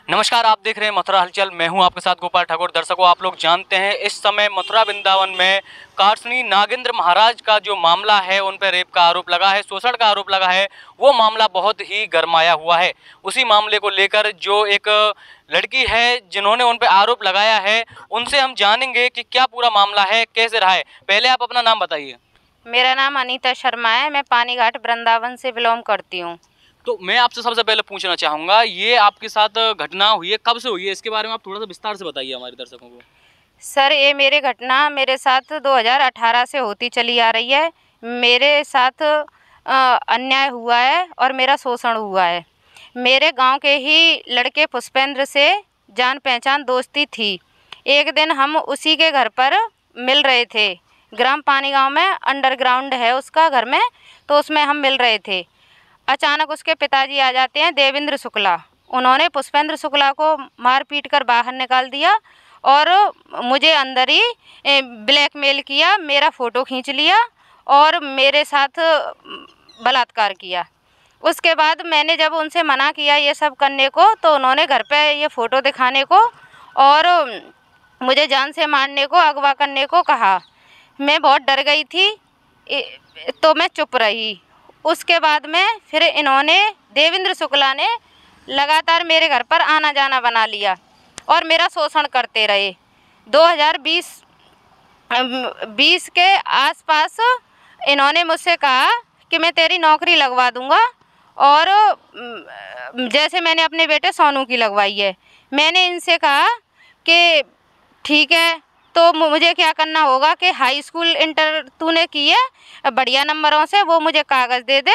नमस्कार, आप देख रहे हैं मथुरा हलचल। मैं हूं आपके साथ गोपाल ठाकुर। दर्शकों, आप लोग जानते हैं इस समय मथुरा वृंदावन में कासनी नागेंद्र महाराज का जो मामला है, उन पर रेप का आरोप लगा है, शोषण का आरोप लगा है। वो मामला बहुत ही गरमाया हुआ है। उसी मामले को लेकर जो एक लड़की है जिन्होंने उन पर आरोप लगाया है, उनसे हम जानेंगे कि क्या पूरा मामला है, कैसे रहा है। पहले आप अपना नाम बताइए। मेरा नाम अनीता शर्मा है। मैं पानीघाट वृंदावन से बिलोंग करती हूँ। तो मैं आपसे सबसे पहले पूछना चाहूँगा, ये आपके साथ घटना हुई है, कब से हुई है, इसके बारे में आप थोड़ा सा विस्तार से बताइए हमारे दर्शकों को। सर, ये मेरे घटना मेरे साथ 2018 से होती चली आ रही है। मेरे साथ अन्याय हुआ है और मेरा शोषण हुआ है। मेरे गांव के ही लड़के पुष्पेंद्र से जान पहचान दोस्ती थी। एक दिन हम उसी के घर पर मिल रहे थे। ग्राम पानी गांव में अंडरग्राउंड है उसका घर में, तो उसमें हम मिल रहे थे। अचानक उसके पिताजी आ जाते हैं, देवेंद्र शुक्ला। उन्होंने पुष्पेंद्र शुक्ला को मार पीट कर बाहर निकाल दिया और मुझे अंदर ही ब्लैकमेल किया, मेरा फ़ोटो खींच लिया और मेरे साथ बलात्कार किया। उसके बाद मैंने जब उनसे मना किया ये सब करने को, तो उन्होंने घर पे ये फ़ोटो दिखाने को और मुझे जान से मारने को, अगवा करने को कहा। मैं बहुत डर गई थी, तो मैं चुप रही। उसके बाद में फिर इन्होंने, देवेंद्र शुक्ला ने लगातार मेरे घर पर आना जाना बना लिया और मेरा शोषण करते रहे। 2020 के आसपास इन्होंने मुझसे कहा कि मैं तेरी नौकरी लगवा दूंगा, और जैसे मैंने अपने बेटे सोनू की लगवाई है। मैंने इनसे कहा कि ठीक है, तो मुझे क्या करना होगा कि हाई स्कूल इंटर तूने की है बढ़िया नंबरों से, वो मुझे कागज़ दे दे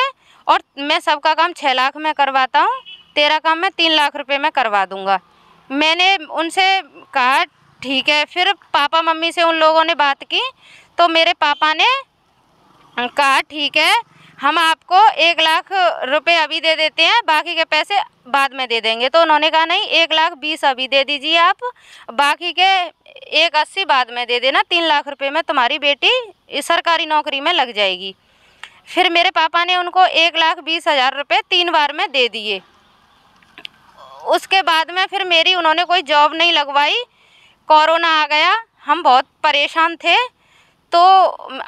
और मैं सबका काम 6 लाख में करवाता हूँ, तेरा काम मैं 3 लाख रुपए में करवा दूँगा। मैंने उनसे कहा ठीक है। फिर पापा मम्मी से उन लोगों ने बात की, तो मेरे पापा ने कहा ठीक है, हम आपको 1 लाख रुपए अभी दे देते हैं, बाकी के पैसे बाद में दे देंगे। तो उन्होंने कहा नहीं, 1,20,000 अभी दे दीजिए आप, बाकी के 1,80,000 बाद में दे देना। 3 लाख रुपए में तुम्हारी बेटी सरकारी नौकरी में लग जाएगी। फिर मेरे पापा ने उनको 1,20,000 रुपये 3 बार में दे दिए। उसके बाद में फिर मेरी उन्होंने कोई जॉब नहीं लगवाई। कोरोना आ गया, हम बहुत परेशान थे, तो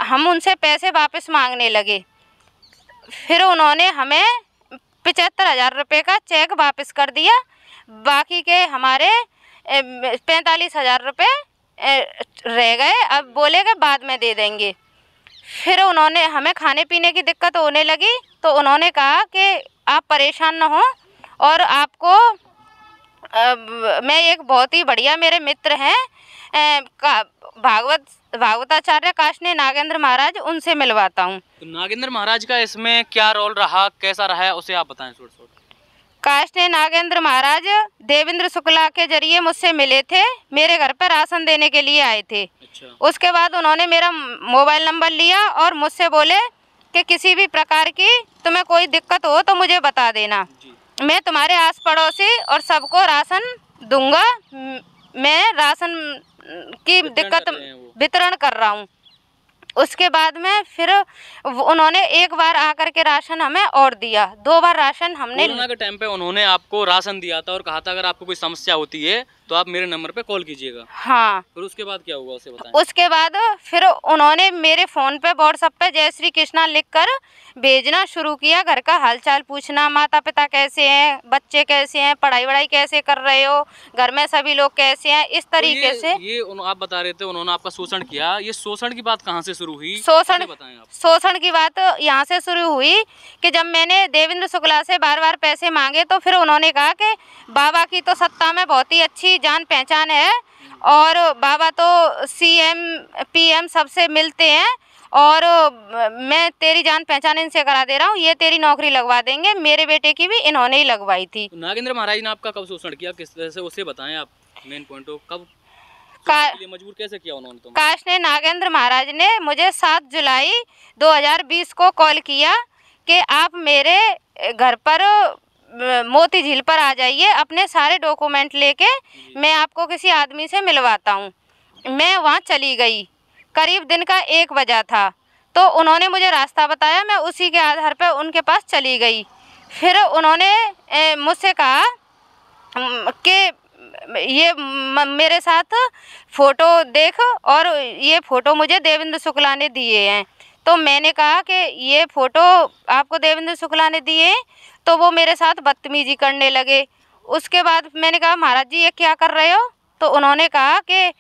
हम उनसे पैसे वापस मांगने लगे। फिर उन्होंने हमें 75,000 रुपये का चेक वापस कर दिया, बाकी के हमारे 45,000 रुपये रह गए। अब बोले कि बाद में दे देंगे। फिर उन्होंने, हमें खाने पीने की दिक्कत होने लगी, तो उन्होंने कहा कि आप परेशान न हो, और आपको मैं एक बहुत ही बढ़िया मेरे मित्र हैं भागवताचार्य काशनी नागेंद्र महाराज, उनसे मिलवाता हूँ। तो नागेंद्र महाराज का इसमें क्या रोल रहा, कैसा रहा है, उसे आप बताएं शॉर्ट शॉर्ट। काशनी नागेंद्र महाराज देवेंद्र शुक्ला के जरिए मुझसे मिले थे, मेरे घर पर राशन देने के लिए आए थे। अच्छा। उसके बाद उन्होंने मेरा मोबाइल नंबर लिया और मुझसे बोले कि किसी भी प्रकार की तुम्हें कोई दिक्कत हो तो मुझे बता देना, मैं तुम्हारे आस पड़ोसी और सबको राशन दूंगा। मैं राशन की दिक्कत वितरण कर रहा हूँ। उसके बाद में फिर उन्होंने एक बार आकर के राशन हमें और दिया, 2 बार राशन हमने। कोरोना के टाइम पे उन्होंने आपको राशन दिया था और कहा था अगर आपको कोई समस्या होती है तो आप मेरे नंबर पे कॉल कीजिएगा। हाँ। फिर उसके बाद क्या हुआ उसे बताएं। उसके बाद फिर उन्होंने मेरे फ़ोन पे व्हाट्सएप पे जय श्री कृष्णा लिखकर भेजना शुरू किया, घर का हालचाल पूछना, माता पिता कैसे हैं, बच्चे कैसे हैं, पढ़ाई वढ़ाई कैसे कर रहे हो, घर में सभी लोग कैसे हैं, इस तरीके से। ये आप बता रहे थे उन्होंने आपका शोषण किया, ये शोषण की बात कहाँ से शुरू हुई? शोषण की बात यहाँ से शुरू हुई कि जब मैंने देवेंद्र शुक्ला से बार बार पैसे मांगे, तो फिर उन्होंने कहा कि बाबा की तो सत्ता में बहुत ही अच्छी जान पहचान है और बाबा तो CM PM सबसे मिलते हैं, और मैं तेरी जान पहचान इनसे करा दे रहा हूँ, ये तेरी नौकरी लगवा देंगे। मेरे बेटे की भी इन्होंने ही लगवाई थी। नागेंद्र महाराज ने आपका कब शोषण किया, किस तरह से, उसे बताएं आप। मेन पॉइंट हो, कब मजबूर कैसे किया उन्होंने? तो काशनी नागेंद्र महाराज ने मुझे 7 जुलाई 2020 को कॉल किया कि आप मेरे घर पर मोती झील पर आ जाइए, अपने सारे डॉक्यूमेंट लेके, मैं आपको किसी आदमी से मिलवाता हूँ। मैं वहाँ चली गई, करीब दिन का 1 बजा था, तो उन्होंने मुझे रास्ता बताया, मैं उसी के आधार पर उनके पास चली गई। फिर उन्होंने मुझसे कहा कि ये मेरे साथ फ़ोटो देख, और ये फ़ोटो मुझे देवेंद्र शुक्ला ने दिए हैं। तो मैंने कहा कि ये फ़ोटो आपको देवेंद्र शुक्ला ने दिए हैं, तो वो मेरे साथ बदतमीजी करने लगे। उसके बाद मैंने कहा महाराज जी ये क्या कर रहे हो? तो उन्होंने कहा कि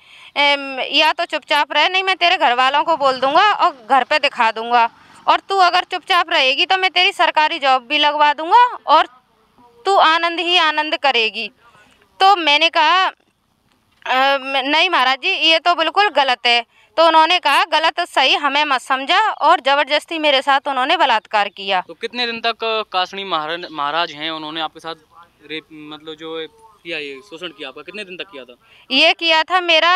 या तो चुपचाप रहे, नहीं मैं तेरे घर वालों को बोल दूंगा और घर पे दिखा दूंगा, और तू अगर चुपचाप रहेगी तो मैं तेरी सरकारी जॉब भी लगवा दूंगा और तू आनंद ही आनंद करेगी। तो मैंने कहा नहीं महाराज जी ये तो बिल्कुल गलत है। तो उन्होंने कहा गलत सही हमें मत समझा, और ज़बरदस्ती मेरे साथ उन्होंने बलात्कार किया। तो कितने दिन तक कासनी महाराज हैं, उन्होंने आपके साथ रेप मतलब जो किया, ये शोषण किया आपका, कितने दिन तक किया था? ये किया था मेरा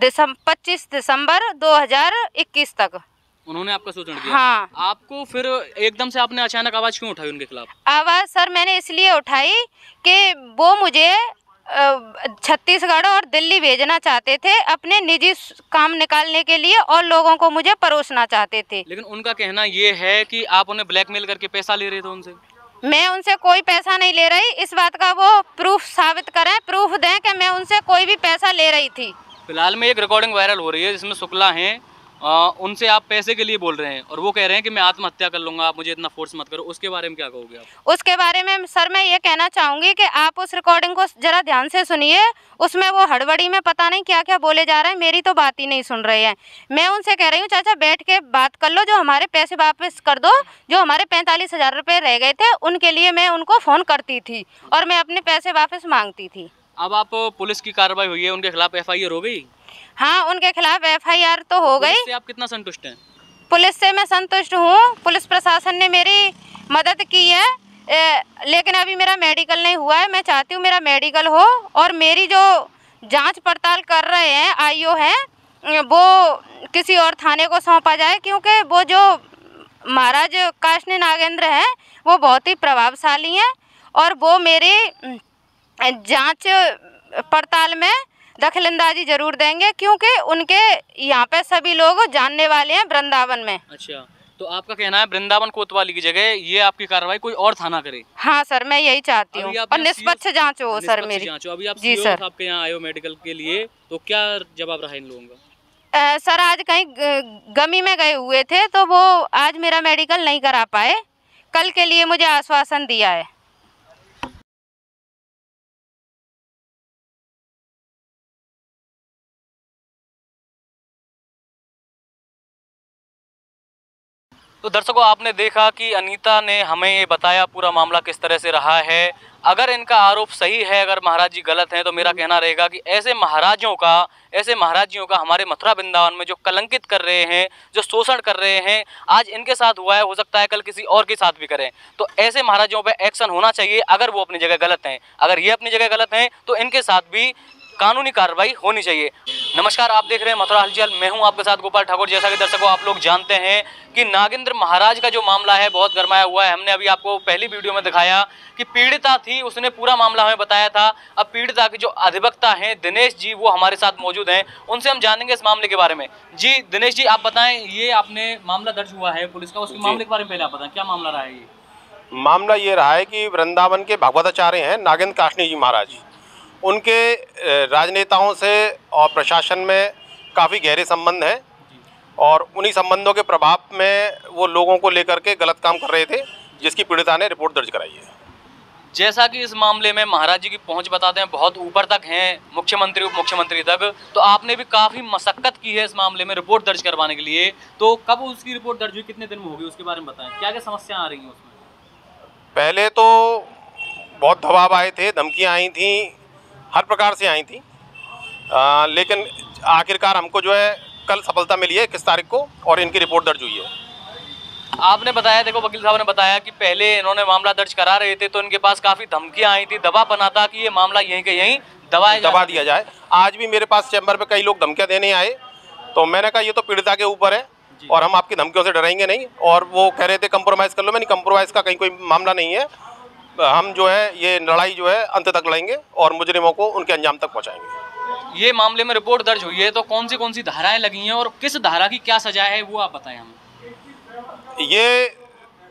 25 दिसंबर 2021 तक उन्होंने आपका शोषण किया? हाँ। आपको फिर एकदम से आपने अचानक आवाज क्यों उठाई उनके खिलाफ? आवाज़ सर मैंने इसलिए उठाई कि वो मुझे छत्तीसगढ़ और दिल्ली भेजना चाहते थे अपने निजी काम निकालने के लिए, और लोगों को मुझे परोसना चाहते थे। लेकिन उनका कहना ये है कि आप उन्हें ब्लैकमेल करके पैसा ले रहे थे उनसे। मैं उनसे कोई पैसा नहीं ले रही, इस बात का वो प्रूफ साबित करें, प्रूफ दें कि मैं उनसे कोई भी पैसा ले रही थी। फिलहाल में एक रिकॉर्डिंग वायरल हो रही है जिसमें शुक्ला हैं, उनसे आप पैसे के लिए बोल रहे हैं और वो कह रहे हैं कि मैं आत्महत्या कर लूंगा, आप मुझे इतना फोर्स मत करो। उसके बारे में क्या कहोगे आप? उसके बारे में सर मैं ये कहना चाहूँगी कि आप उस रिकॉर्डिंग को ज़रा ध्यान से सुनिए। उसमें वो हड़बड़ी में पता नहीं क्या क्या बोले जा रहे हैं, मेरी तो बात ही नहीं सुन रहे हैं। मैं उनसे कह रही हूँ चाचा बैठ के बात कर लो, जो हमारे पैसे वापस कर दो, जो हमारे 45,000 रुपये रह गए थे उनके लिए मैं उनको फ़ोन करती थी और मैं अपने पैसे वापस मांगती थी। अब आप पुलिस की कार्रवाई हुई है, उनके खिलाफ FIR हो गई? हाँ उनके खिलाफ FIR तो हो गई। पुलिस से आप कितना संतुष्ट हैं? पुलिस से मैं संतुष्ट हूँ, पुलिस प्रशासन ने मेरी मदद की है, लेकिन अभी मेरा मेडिकल नहीं हुआ है। मैं चाहती हूँ मेरा मेडिकल हो और मेरी जो जांच पड़ताल कर रहे हैं IO हैं वो किसी और थाने को सौंपा जाए, क्योंकि वो जो महाराज कासनी नागेंद्र हैं वो बहुत ही प्रभावशाली हैं और वो मेरी जांच पड़ताल में दखलंदाजी जरूर देंगे, क्योंकि उनके यहाँ पे सभी लोग जानने वाले हैं वृंदावन में। अच्छा, तो आपका कहना है वृंदावन कोतवाली की जगह ये आपकी कार्रवाई कोई और थाना करे? हाँ सर मैं यही चाहती हूँ, और निष्पक्ष जांच हो सर मेरी। अभी आप जी सर आपके यहाँ आए हो मेडिकल के लिए, तो क्या जवाब रहा इन लोगों का? सर आज कहीं गमी में गए हुए थे तो वो आज मेरा मेडिकल नहीं करा पाए, कल के लिए मुझे आश्वासन दिया है। तो दर्शकों आपने देखा कि अनीता ने हमें ये बताया पूरा मामला किस तरह से रहा है। अगर इनका आरोप सही है, अगर महाराज जी गलत हैं, तो मेरा कहना रहेगा कि ऐसे महाराजियों का हमारे मथुरा वृंदावन में जो कलंकित कर रहे हैं, जो शोषण कर रहे हैं, आज इनके साथ हुआ है, हो सकता है कल किसी और के साथ भी करें। तो ऐसे महाराजियों पर एक्शन होना चाहिए अगर वो अपनी जगह गलत हैं। अगर ये अपनी जगह गलत हैं तो इनके साथ भी कानूनी कार्रवाई होनी चाहिए। नमस्कार, आप देख रहे हैं मथुरा हलचल, मैं हूं आपके साथ गोपाल ठाकुर। जैसा कि दर्शकों आप लोग जानते हैं कि नागेंद्र महाराज का जो मामला है बहुत गरमाया हुआ है। हमने अभी आपको पहली वीडियो में दिखाया कि पीड़िता थी, उसने पूरा मामला हमें बताया था। अब पीड़िता के जो अधिवक्ता हैं दिनेश जी, वो हमारे साथ मौजूद हैं, उनसे हम जानेंगे इस मामले के बारे में। जी दिनेश जी, आप बताएं, ये आपने मामला दर्ज हुआ है पुलिस का, उसके मामले के बारे में पहले आप बताएं, क्या मामला रहा है? ये मामला ये रहा है कि वृंदावन के भगवताचार्य हैं नागेंद्र कासनी जी महाराज, उनके राजनेताओं से और प्रशासन में काफ़ी गहरे संबंध हैं और उन्हीं संबंधों के प्रभाव में वो लोगों को लेकर के गलत काम कर रहे थे, जिसकी पीड़िता ने रिपोर्ट दर्ज कराई है। जैसा कि इस मामले में महाराज जी की पहुंच बताते हैं बहुत ऊपर तक हैं, मुख्यमंत्री उप मुख्यमंत्री तक, तो आपने भी काफ़ी मशक्कत की है इस मामले में रिपोर्ट दर्ज करवाने के लिए। तो कब उसकी रिपोर्ट दर्ज हुई, कितने दिन में होगी, उसके बारे में बताएं, क्या क्या समस्या आ रही हैं उसमें? पहले तो बहुत दबाव आए थे, धमकियाँ आई थी, हर प्रकार से आई थी, लेकिन आखिरकार हमको जो है कल सफलता मिली है 21 तारीख को और इनकी रिपोर्ट दर्ज हुई है। आपने बताया, देखो वकील साहब ने बताया कि पहले इन्होंने मामला दर्ज करा रहे थे तो इनके पास काफ़ी धमकियां आई थी, दबाव बना था कि ये मामला यहीं के यहीं दबा दिया जाए। आज भी मेरे पास चैम्बर में कई लोग धमकियाँ देने आए, तो मैंने कहा ये तो पीड़िता के ऊपर है और हम आपकी धमकियों से डरेंगे नहीं। और वो कह रहे थे कंप्रोमाइज़ कर लो, मैंने कंप्रोमाइज़ का कहीं कोई मामला नहीं है, हम जो है ये लड़ाई जो है अंत तक लड़ेंगे और मुजरिमों को उनके अंजाम तक पहुंचाएंगे। ये मामले में रिपोर्ट दर्ज हुई है तो कौन सी धाराएं लगी हैं और किस धारा की क्या सजा है वो आप बताएं हमें। ये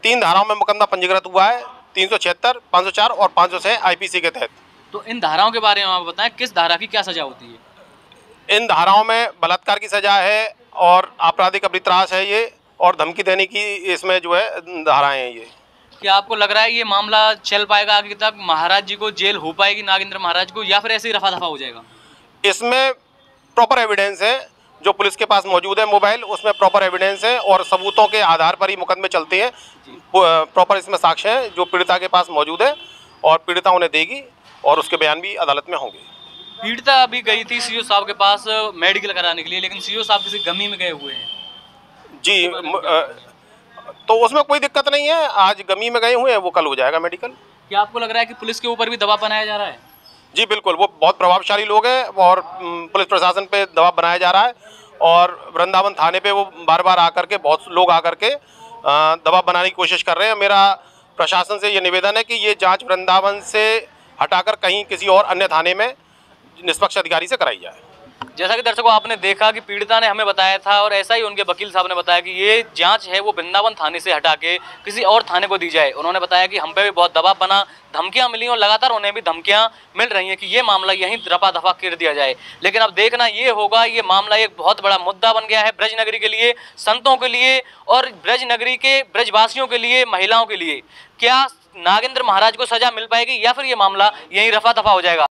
3 धाराओं में मुकदमा पंजीकृत हुआ है। 376, 504 और 506 IPC के तहत। तो इन धाराओं के बारे में आप बताएं, किस धारा की क्या सजा होती है? इन धाराओं में बलात्कार की सजा है और आपराधिक अभित्रास है ये, और धमकी देने की इसमें जो है धाराएं हैं ये। क्या आपको लग रहा है ये मामला चल पाएगा आगे तक, महाराज जी को जेल हो पाएगी नागेंद्र महाराज को, या फिर ऐसे ही रफा दफा हो जाएगा? इसमें प्रॉपर एविडेंस है जो पुलिस के पास मौजूद है, मोबाइल उसमें प्रॉपर एविडेंस है और सबूतों के आधार पर ही मुकदमे चलते हैं। प्रॉपर इसमें साक्ष्य हैं जो पीड़िता के पास मौजूद है और पीड़िता उन्हें देगी और उसके बयान भी अदालत में होंगे। पीड़िता अभी गई थी सीओ साहब के पास मेडिकल कराने के लिए, लेकिन सीओ साहब किसी गमी में गए हुए हैं जी। तो उसमें कोई दिक्कत नहीं है, आज गमी में गए हुए हैं, वो कल हो जाएगा मेडिकल। क्या आपको लग रहा है कि पुलिस के ऊपर भी दबाव बनाया जा रहा है? जी बिल्कुल, वो बहुत प्रभावशाली लोग हैं और पुलिस प्रशासन पे दबाव बनाया जा रहा है और वृंदावन थाने पे वो बार बार आकर के, बहुत लोग आकर के दबाव बनाने की कोशिश कर रहे हैं। मेरा प्रशासन से ये निवेदन है कि ये जांच वृंदावन से हटाकर कहीं किसी और अन्य थाने में निष्पक्ष अधिकारी से कराई जाए। जैसा कि दर्शकों आपने देखा कि पीड़िता ने हमें बताया था और ऐसा ही उनके वकील साहब ने बताया कि ये जांच है वो वृंदावन थाने से हटा के किसी और थाने को दी जाए। उन्होंने बताया कि हम पे भी बहुत दबाव बना, धमकियां मिली और लगातार उन्हें भी धमकियां मिल रही हैं कि ये मामला यहीं रफा दफा कर दिया जाए। लेकिन अब देखना ये होगा, ये मामला एक बहुत बड़ा मुद्दा बन गया है ब्रज नगरी के लिए, संतों के लिए और ब्रज नगरी के ब्रजवासियों के लिए, महिलाओं के लिए। क्या नागेंद्र महाराज को सजा मिल पाएगी या फिर ये मामला यहीं रफा दफा हो जाएगा?